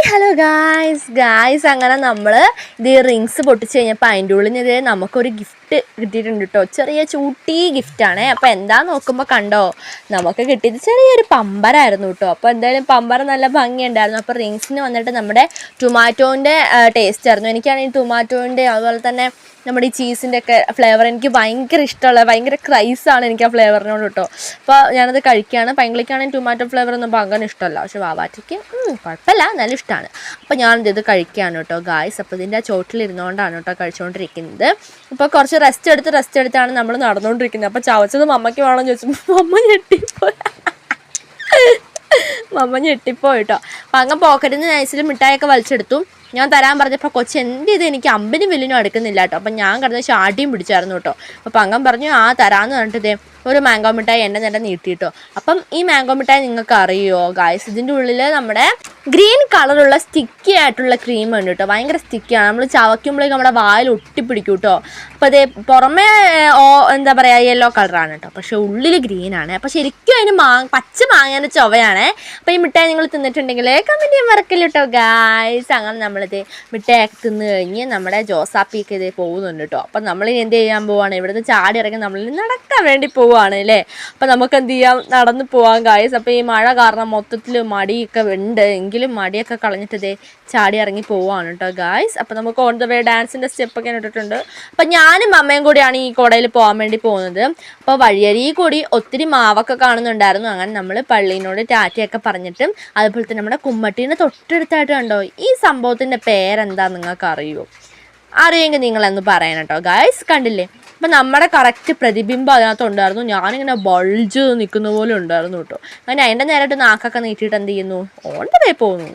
Hello guys അങ്ങനെ നമ്മൾ ഇത് റിങ്സ് പൊട്ടിച്ച് കഴിഞ്ഞപ്പോൾ അതിൻ്റെ ഉള്ളിൽ നിന്ന് നമുക്കൊരു ഗിഫ്റ്റ് കിട്ടിയിട്ടുണ്ട് കേട്ടോ. ചെറിയ ചൂട്ടി ഗിഫ്റ്റാണ്. അപ്പോൾ എന്താ നോക്കുമ്പോൾ കണ്ടോ, നമുക്ക് കിട്ടിയത് ചെറിയൊരു പമ്പരായിരുന്നു കേട്ടോ. അപ്പോൾ എന്തായാലും പമ്പര നല്ല ഭംഗിയുണ്ടായിരുന്നു. അപ്പോൾ റിങ്സിന് വന്നിട്ട് നമ്മുടെ ടൊമാറ്റോൻ്റെ ടേസ്റ്റ് ആയിരുന്നു. എനിക്കാണെങ്കിൽ ടൊമാറ്റോൻ്റെ അതുപോലെ തന്നെ നമ്മുടെ ഈ ചീസിൻ്റെ ഒക്കെ ഫ്ലേവർ എനിക്ക് ഭയങ്കര ഇഷ്ടമുള്ള, ഭയങ്കര ക്രൈസാണ് എനിക്ക് ആ ഫ്ലേവറിനോട് കേട്ടോ. അപ്പോൾ ഞാനത് കഴിക്കുകയാണ്. പൈങ്കിളിക്കാണെങ്കിൽ ടൊമാറ്റോ ഫ്ലേവർ ഒന്നും അങ്ങനെ ഇഷ്ടമല്ല, പക്ഷെ വാവാറ്റയ്ക്ക് കുഴപ്പമില്ല, നല്ല ഇഷ്ടമാണ്. അപ്പോൾ ഞാനിത് കഴിക്കുകയാണ് കേട്ടോ ഗായ്സ്. അപ്പോൾ ഇതിൻ്റെ ആ ചോട്ടിലിരുന്നുകൊണ്ടാണ് കേട്ടോ കഴിച്ചുകൊണ്ടിരിക്കുന്നത്. അപ്പോൾ കുറച്ച് റെസ്റ്റ് എടുത്താണ് നമ്മൾ നടന്നുകൊണ്ടിരിക്കുന്നത്. അപ്പോൾ ചവച്ചത് മമ്മയ്ക്ക് വേണമെന്ന് ചോദിച്ചപ്പോൾ മമ്മ ഞെട്ടിപ്പോയി കേട്ടോ. അപ്പോൾ അങ്ങ് പോക്കറ്റിൽ നിന്ന് നൈസിൽ മിഠായിയൊക്കെ വലിച്ചെടുത്തു. ഞാൻ തരാൻ പറഞ്ഞപ്പോൾ കൊച്ച് എന്ത് ചെയ്ത് എനിക്ക് അമ്പിനും വില്ലിനും എടുക്കുന്നില്ല കേട്ടോ. അപ്പം ഞാൻ കിടന്ന് ഷാട്ടിയും പിടിച്ചായിരുന്നു കേട്ടോ. അപ്പോൾ അങ്ങൻ പറഞ്ഞു തരാമെന്ന് പറഞ്ഞിട്ട് ഒരു മാംഗോ മിഠായി എൻ്റെ നേരെ നീട്ടിയിട്ടോ. അപ്പം ഈ മാംഗോ മിഠായി നിങ്ങൾക്ക് അറിയുമോ ഗായ്സ്, ഇതിൻ്റെ ഉള്ളിൽ നമ്മുടെ ഗ്രീൻ കളറുള്ള സ്റ്റിക്കി ആയിട്ടുള്ള ക്രീം ഉണ്ട് കേട്ടോ. ഭയങ്കര സ്റ്റിക്കിയാണ്, നമ്മൾ ചവയ്ക്കുമ്പോഴേക്കും നമ്മുടെ വായിൽ ഒട്ടിപ്പിടിക്കും കേട്ടോ. അപ്പോൾ അതേ പുറമേ എന്താ പറയുക യെല്ലോ കളറാണ് കേട്ടോ, പക്ഷേ ഉള്ളിൽ ഗ്രീനാണ്. അപ്പോൾ ശരിക്കും അതിന് പച്ച മാങ്ങേൻ്റെ ചൊവയാണ്. അപ്പോൾ ഈ മിഠായി നിങ്ങൾ തിന്നിട്ടുണ്ടെങ്കിൽ കമൻറ്റ് ചെയ്യാൻ മറക്കില്ല കേട്ടോ ഗായ്സ്. അങ്ങനെ നമ്മളിത് മിഠായിയൊക്കെ തിന്ന് കഴിഞ്ഞ് നമ്മുടെ ജോസാപ്പിയൊക്കെ ഇതേ പോകുന്നുണ്ട് കേട്ടോ. അപ്പം നമ്മൾ എന്ത് ചെയ്യാൻ പോവാണ്, ഇവിടുന്ന് ചാടി ഇറങ്ങി നമ്മൾ നടക്കാൻ വേണ്ടി പോവുകയാണ് അല്ലേ. അപ്പം നമുക്ക് എന്ത് ചെയ്യാം, നടന്ന് പോവാം ഗായ്സ്. അപ്പോൾ ഈ മഴ കാരണം മൊത്തത്തിൽ മടിയൊക്കെ ഉണ്ട്, എങ്കിലും മടിയൊക്കെ കളഞ്ഞിട്ട് ചാടി ഇറങ്ങി പോവാണ് കേട്ടോ ഗായ്സ്. അപ്പോൾ നമുക്ക് ഓൺ ദ വേ ഡാൻസിൻ്റെ സ്റ്റെപ്പൊക്കെ ഇട്ടിട്ടുണ്ട്. അപ്പം ഞാനും അമ്മയും കൂടിയാണ് ഈ കുടയിൽ പോകാൻ വേണ്ടി പോകുന്നത്. അപ്പോൾ വഴിയരി കൂടി ഒത്തിരി മാവൊക്കെ കാണുന്നുണ്ടായിരുന്നു. അങ്ങനെ നമ്മൾ പള്ളീനോട് ടാറ്റയൊക്കെ പറഞ്ഞിട്ടും അതുപോലെ തന്നെ നമ്മുടെ കുമ്മട്ടീനെ തൊട്ടടുത്തായിട്ട് കണ്ടോ ഈ സംഭവത്തിൻ്റെ പേരെന്താ നിങ്ങൾക്ക് അറിയുമോ? അറിയുമെങ്കിൽ നിങ്ങളെന്ന് പറയണം കേട്ടോ ഗായ്സ്. കണ്ടില്ലേ, അപ്പം നമ്മുടെ കറക്റ്റ് പ്രതിബിംബം അതിനകത്തുണ്ടായിരുന്നു. ഞാനിങ്ങനെ ബൾജ് നിൽക്കുന്ന പോലെ ഉണ്ടായിരുന്നു കേട്ടോ. അങ്ങനെ അതിൻ്റെ നേരിട്ട് നാക്കൊക്കെ നീട്ടിയിട്ട് എന്ത് ചെയ്യുന്നു, ഓണ്ടതേ പോകുന്നു.